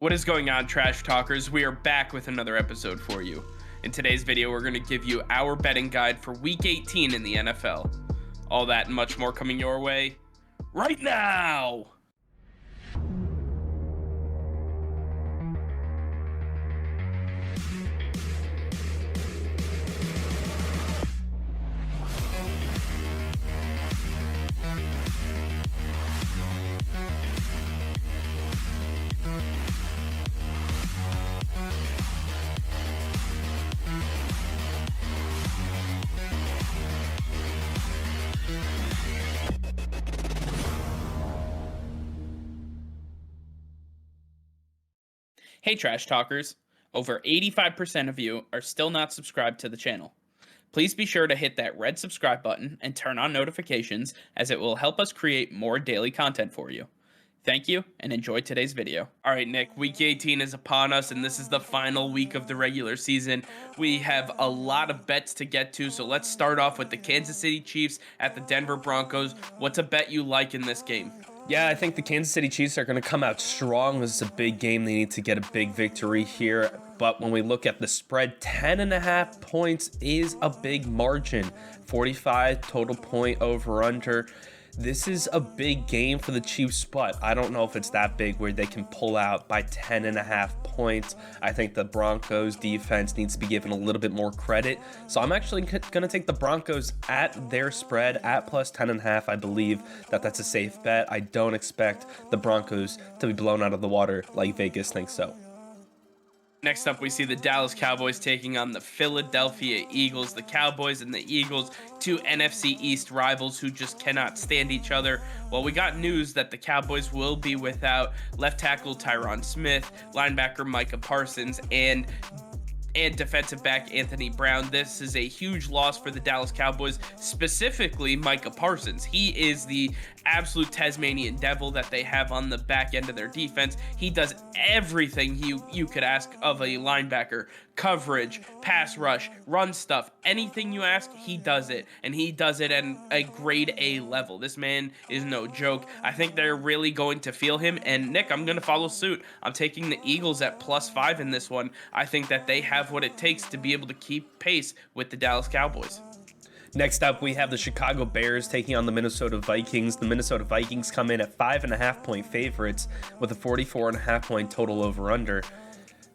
What is going on, Trash Talkers? We are back with another episode for you. In today's video, we're going to give you our betting guide for Week 18 in the NFL. All that and much more coming your way right now! Hey Trash Talkers, over 85% of you are still not subscribed to the channel. Please be sure to hit that red subscribe button and turn on notifications, as it will help us create more daily content for you. Thank you and enjoy today's video. Alright Nick, week 18 is upon us and this is the final week of the regular season. We have a lot of bets to get to, so let's start off with the Kansas City Chiefs at the Denver Broncos. What's a bet you like in this game? Yeah, I think the Kansas City Chiefs are going to come out strong. This is a big game. They need to get a big victory here. But when we look at the spread, 10.5 points is a big margin. 45 total point over under. This is a big game for the Chiefs, but I don't know if it's that big where they can pull out by 10.5 points. I think the Broncos defense needs to be given a little bit more credit. So I'm actually going to take the Broncos at their spread at plus 10.5. I believe that that's a safe bet. I don't expect the Broncos to be blown out of the water like Vegas thinks so. Next up, we see the Dallas Cowboys taking on the Philadelphia Eagles. The Cowboys and the Eagles, two NFC East rivals who just cannot stand each other. Well, we got news that the Cowboys will be without left tackle Tyron Smith, linebacker Micah Parsons, and defensive back Anthony Brown. This is a huge loss for the Dallas Cowboys, specifically Micah Parsons. He is the absolute Tasmanian devil that they have on the back end of their defense. He does everything you could ask of a linebacker: coverage, pass rush, run stuff, anything you ask, he does it, and he does it at a grade A level. This man is no joke. I think they're really going to feel him, and Nick, I'm going to follow suit. I'm taking the Eagles at +5 in this one. I think that they have what it takes to be able to keep pace with the Dallas Cowboys. Next up, we have the Chicago Bears taking on the Minnesota Vikings. The Minnesota Vikings come in at 5.5 point favorites with a 44.5 point total over under.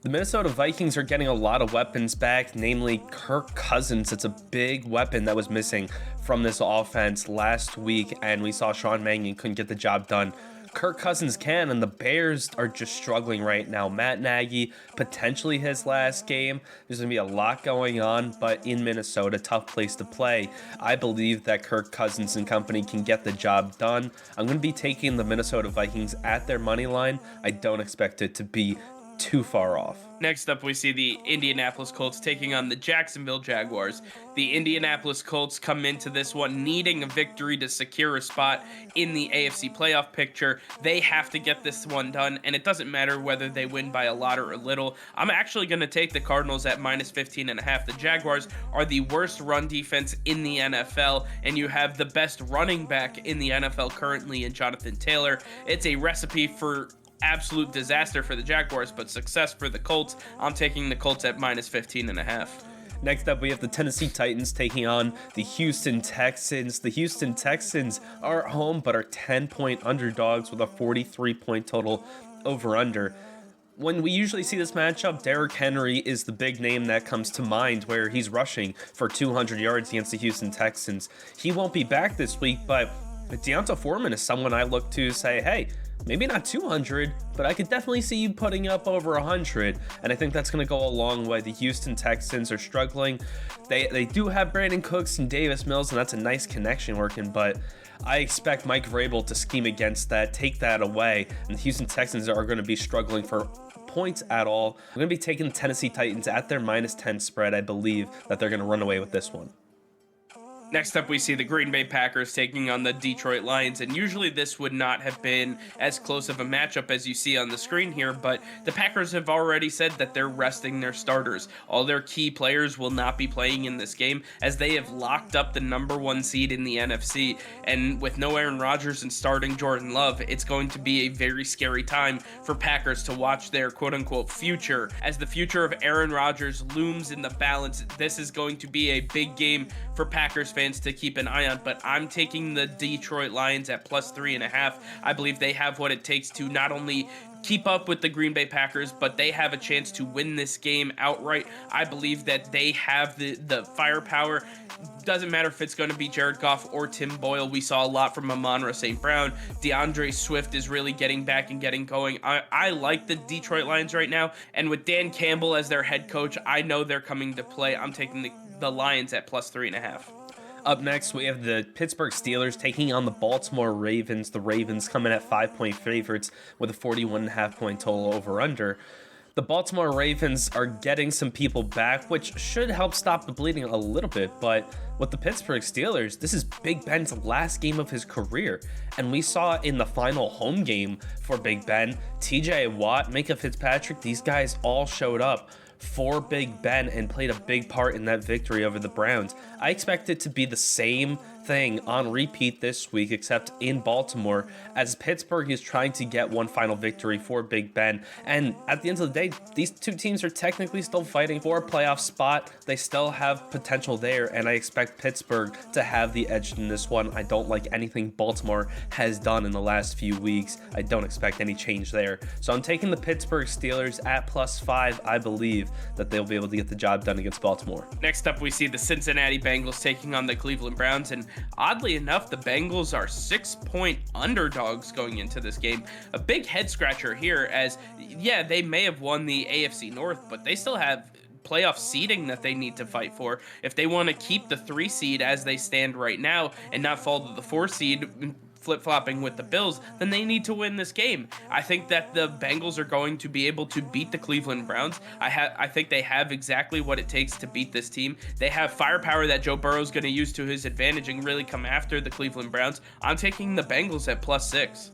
The Minnesota Vikings are getting a lot of weapons back, namely Kirk Cousins. It's a big weapon that was missing from this offense last week, and we saw Sean Mannion couldn't get the job done. Kirk Cousins can, and the Bears are just struggling right now. Matt Nagy, potentially his last game. There's going to be a lot going on, but in Minnesota, tough place to play. I believe that Kirk Cousins and company can get the job done. I'm going to be taking the Minnesota Vikings at their money line. I don't expect it to be too far off. Next up, we see the Indianapolis Colts taking on the Jacksonville Jaguars. The Indianapolis Colts come into this one needing a victory to secure a spot in the AFC playoff picture. They have to get this one done, and it doesn't matter whether they win by a lot or a little. I'm actually going to take the Cardinals at -15.5. The Jaguars are the worst run defense in the NFL, and you have the best running back in the NFL currently in Jonathan Taylor. It's a recipe for absolute disaster for the Jaguars, but success for the Colts. I'm taking the Colts at -15.5. Next up, we have the Tennessee Titans taking on the Houston Texans. The Houston Texans are at home, but are 10-point underdogs with a 43-point total over-under. When we usually see this matchup, Derrick Henry is the big name that comes to mind, where he's rushing for 200 yards against the Houston Texans. He won't be back this week, but Deonta Foreman is someone I look to say, hey, maybe not 200, but I could definitely see you putting up over 100, and I think that's going to go a long way. The Houston Texans are struggling. They do have Brandon Cooks and Davis Mills, and that's a nice connection working, but I expect Mike Vrabel to scheme against that, take that away, and the Houston Texans are going to be struggling for points at all. I'm going to be taking the Tennessee Titans at their -10 spread. I believe that they're going to run away with this one. Next up, we see the Green Bay Packers taking on the Detroit Lions, and usually this would not have been as close of a matchup as you see on the screen here, but the Packers have already said that they're resting their starters. All their key players will not be playing in this game, as they have locked up the number 1 seed in the NFC, and with no Aaron Rodgers and starting Jordan Love, it's going to be a very scary time for Packers to watch their quote-unquote future. As the future of Aaron Rodgers looms in the balance, this is going to be a big game for Packers fans to keep an eye on, but I'm taking the Detroit Lions at +3.5. I believe they have what it takes to not only keep up with the Green Bay Packers, but they have a chance to win this game outright. I believe that they have the firepower. Doesn't matter if it's going to be Jared Goff or Tim Boyle. We saw a lot from Amon-Ra St. Brown. DeAndre Swift is really getting back and getting going. I like the Detroit Lions right now, and with Dan Campbell as their head coach, I know they're coming to play. I'm taking the Lions at +3.5. Up next, we have the Pittsburgh Steelers taking on the Baltimore Ravens. The Ravens come in at 5-point favorites with a 41.5-point total over-under. The Baltimore Ravens are getting some people back, which should help stop the bleeding a little bit, but with the Pittsburgh Steelers, this is Big Ben's last game of his career, and we saw in the final home game for Big Ben, TJ Watt, Minka Fitzpatrick, these guys all showed up for Big Ben and played a big part in that victory over the Browns. I expect it to be the same thing on repeat this week, except in Baltimore, as Pittsburgh is trying to get one final victory for Big Ben. And at the end of the day, these two teams are technically still fighting for a playoff spot. They still have potential there, and I expect Pittsburgh to have the edge in this one. I don't like anything Baltimore has done in the last few weeks. I don't expect any change there. So I'm taking the Pittsburgh Steelers at +5. I believe that they'll be able to get the job done against Baltimore. Next up, we see the Cincinnati Bengals taking on the Cleveland Browns, and oddly enough, the Bengals are 6-point underdogs going into this game. A big head scratcher here, as yeah, they may have won the AFC North, but they still have playoff seeding that they need to fight for. If they want to keep the 3 seed as they stand right now and not fall to the 4 seed, flip-flopping with the Bills, then they need to win this game. I think that the Bengals are going to be able to beat the Cleveland Browns. I think they have exactly what it takes to beat this team. They have firepower that Joe Burrow is going to use to his advantage and really come after the Cleveland Browns. I'm taking the Bengals at +6.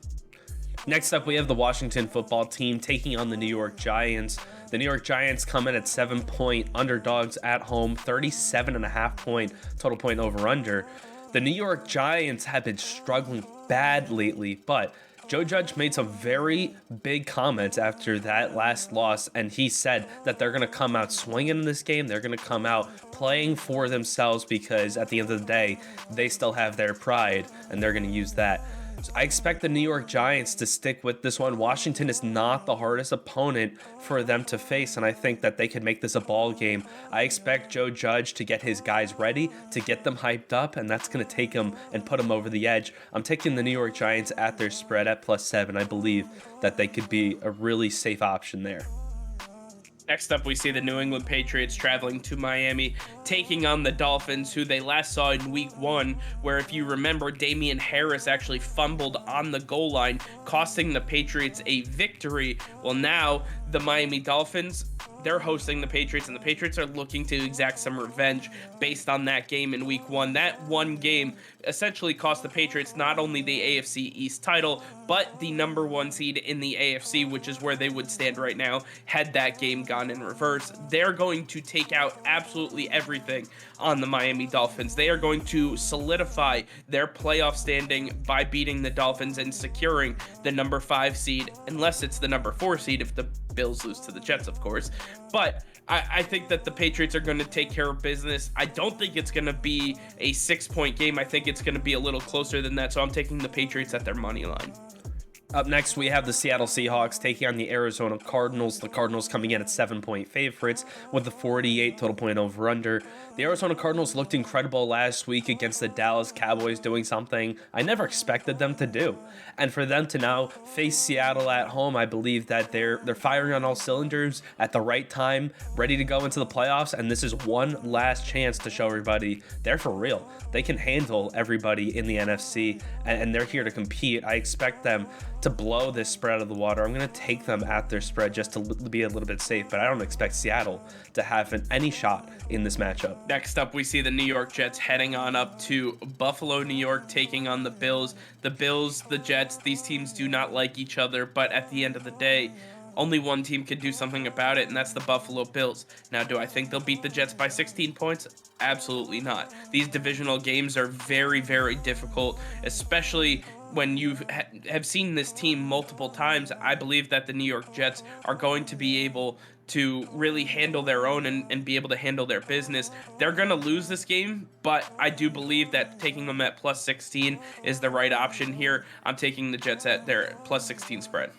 Next up, we have the Washington football team taking on the New York Giants. The New York Giants come in at 7-point underdogs at home, 37.5-point total point over-under. The New York Giants have been struggling bad lately, but Joe Judge made some very big comments after that last loss, and he said that they're going to come out swinging in this game. They're going to come out playing for themselves because at the end of the day, they still have their pride, and they're going to use that. So I expect the New York Giants to stick with this one. Washington is not the hardest opponent for them to face, and I think that they could make this a ball game. I expect Joe Judge to get his guys ready, to get them hyped up, and that's going to take them and put them over the edge. I'm taking the New York Giants at their spread at +7. I believe that they could be a really safe option there. Next up, we see the New England Patriots traveling to Miami, taking on the Dolphins, who they last saw in Week 1, where if you remember, Damian Harris actually fumbled on the goal line, costing the Patriots a victory. Well, now the Miami Dolphins, they're hosting the Patriots, and the Patriots are looking to exact some revenge based on that game in Week 1. That one game essentially cost the Patriots not only the AFC East title, but the number 1 seed in the AFC, which is where they would stand right now had that game gone in reverse. They're going to take out absolutely everything on the Miami Dolphins. They are going to solidify their playoff standing by beating the Dolphins and securing the number 5 seed, unless it's the number 4 seed if the Bills lose to the Jets, of course. But I think that the Patriots are going to take care of business. I don't think it's going to be a 6-point game. I think it's going to be a little closer than that, so I'm taking the Patriots at their money line. Up next, we have the Seattle Seahawks taking on the Arizona Cardinals. The Cardinals coming in at 7-point favorites with the 48 total point over-under. The Arizona Cardinals looked incredible last week against the Dallas Cowboys, doing something I never expected them to do. And for them to now face Seattle at home, I believe that they're firing on all cylinders at the right time, ready to go into the playoffs, and this is one last chance to show everybody they're for real. They can handle everybody in the NFC, and they're here to compete. I expect them to blow this spread out of the water. I'm going to take them at their spread just to be a little bit safe, but I don't expect Seattle to have any shot in this matchup. Next up, we see the New York Jets heading on up to Buffalo, New York, taking on the Bills. The Bills, the Jets, these teams do not like each other, but at the end of the day, only one team can do something about it, and that's the Buffalo Bills. Now, do I think they'll beat the Jets by 16 points? Absolutely not. These divisional games are very, very difficult, especially when you have seen this team multiple times. I believe that the New York Jets are going to be able to really handle their own and be able to handle their business. They're going to lose this game, but I do believe that taking them at plus 16 is the right option here. I'm taking the Jets at their plus 16 spread.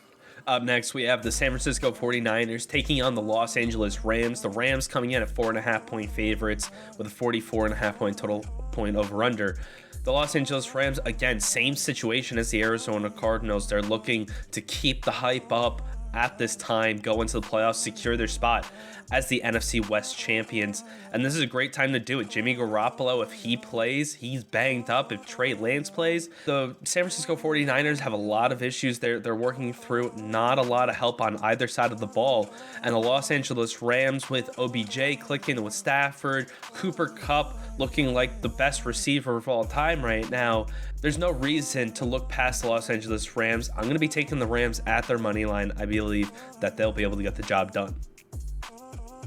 Up next, we have the San Francisco 49ers taking on the Los Angeles Rams. The Rams coming in at 4.5-point favorites with a 44.5-point total point over-under. The Los Angeles Rams, again, same situation as the Arizona Cardinals. They're looking to keep the hype up at this time, go into the playoffs, secure their spot as the NFC West champions. And this is a great time to do it. Jimmy Garoppolo, if he plays, he's banged up. If Trey Lance plays, the San Francisco 49ers have a lot of issues they're working through. Not a lot of help on either side of the ball. And the Los Angeles Rams with OBJ clicking with Stafford, Cooper Kupp looking like the best receiver of all time right now. There's no reason to look past the Los Angeles Rams. I'm going to be taking the Rams at their money line. I believe that they'll be able to get the job done.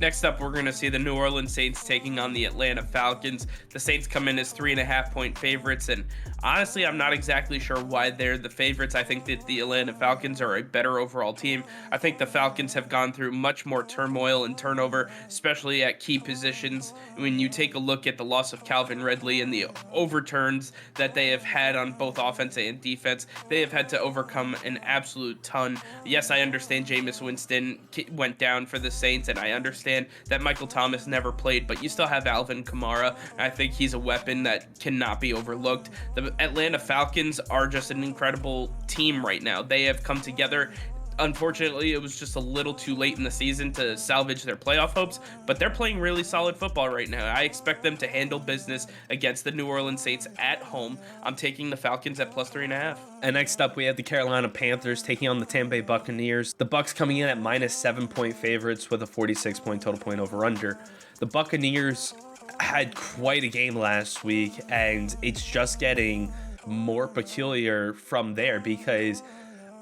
Next up, we're going to see the New Orleans Saints taking on the Atlanta Falcons. The Saints come in as 3.5-point favorites, and honestly, I'm not exactly sure why they're the favorites. I think that the Atlanta Falcons are a better overall team. I think the Falcons have gone through much more turmoil and turnover, especially at key positions. When you take a look at the loss of Calvin Ridley and the overturns that they have had on both offense and defense, they have had to overcome an absolute ton. Yes, I understand Jameis Winston went down for the Saints, and I understand that Michael Thomas never played, but you still have Alvin Kamara. I think he's a weapon that cannot be overlooked. The Atlanta Falcons are just an incredible team right now. They have come together. Unfortunately, it was just a little too late in the season to salvage their playoff hopes, but they're playing really solid football right now. I expect them to handle business against the New Orleans Saints at home. I'm taking the Falcons at plus 3.5. And next up, we have the Carolina Panthers taking on the Tampa Bay Buccaneers. The Bucs coming in at minus 7-point favorites with a 46-point total point over-under. The Buccaneers had quite a game last week, and it's just getting more peculiar from there because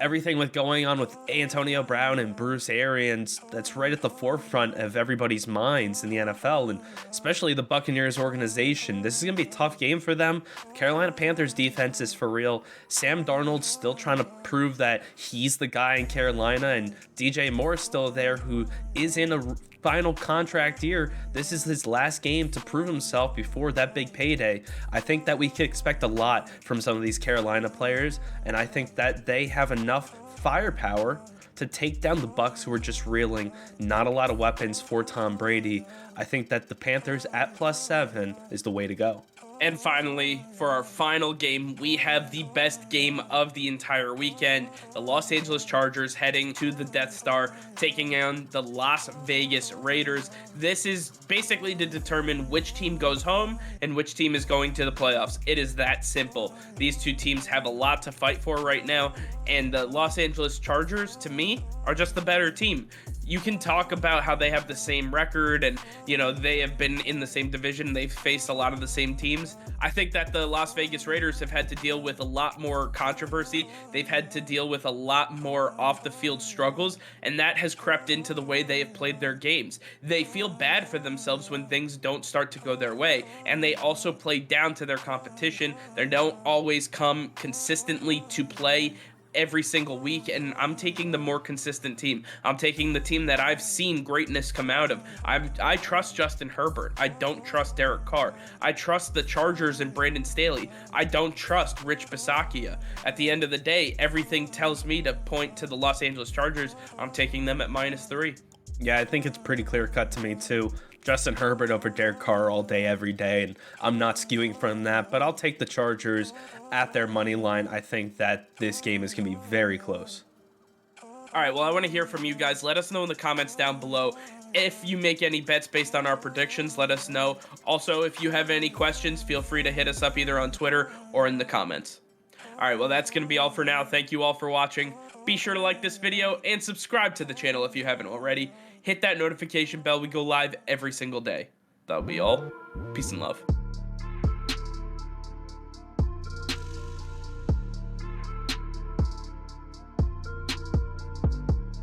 everything with going on with Antonio Brown and Bruce Arians, that's right at the forefront of everybody's minds in the NFL, and especially the Buccaneers organization. This is going to be a tough game for them. The Carolina Panthers defense is for real. Sam Darnold's still trying to prove that he's the guy in Carolina, and DJ Moore's still there, who is in a final contract year. This is his last game to prove himself before that big payday. I think that we could expect a lot from some of these Carolina players, and I think that they have enough firepower to take down the Bucs, who are just reeling. Not a lot of weapons for Tom Brady. I think that the Panthers at plus 7 is the way to go. And finally, for our final game, we have the best game of the entire weekend. The Los Angeles Chargers heading to the Death Star, taking on the Las Vegas Raiders. This is basically to determine which team goes home and which team is going to the playoffs. It is that simple. These two teams have a lot to fight for right now, and the Los Angeles Chargers, to me, are just the better team. You can talk about how they have the same record and, they have been in the same division. They've faced a lot of the same teams. I think that the Las Vegas Raiders have had to deal with a lot more controversy. They've had to deal with a lot more off-the-field struggles, and that has crept into the way they have played their games. They feel bad for themselves when things don't start to go their way, and they also play down to their competition. They don't always come consistently to play every single week, and I'm taking the more consistent team. I'm taking the team that I've seen greatness come out of. I trust Justin Herbert. I don't trust Derek Carr. I trust the Chargers and Brandon Staley. I don't trust Rich Bisaccia. At the end of the day, everything tells me to point to the Los Angeles Chargers. I'm taking them at minus 3. Yeah, I think it's pretty clear cut to me too. Justin Herbert over Derek Carr all day, every day, and I'm not skewing from that, but I'll take the Chargers at their money line. I think that this game is going to be very close. All right, well, I want to hear from you guys. Let us know in the comments down below. If you make any bets based on our predictions, let us know. Also, if you have any questions, feel free to hit us up either on Twitter or in the comments. All right, well, that's going to be all for now. Thank you all for watching. Be sure to like this video and subscribe to the channel if you haven't already. Hit that notification bell. We go live every single day. That'll be all. Peace and love.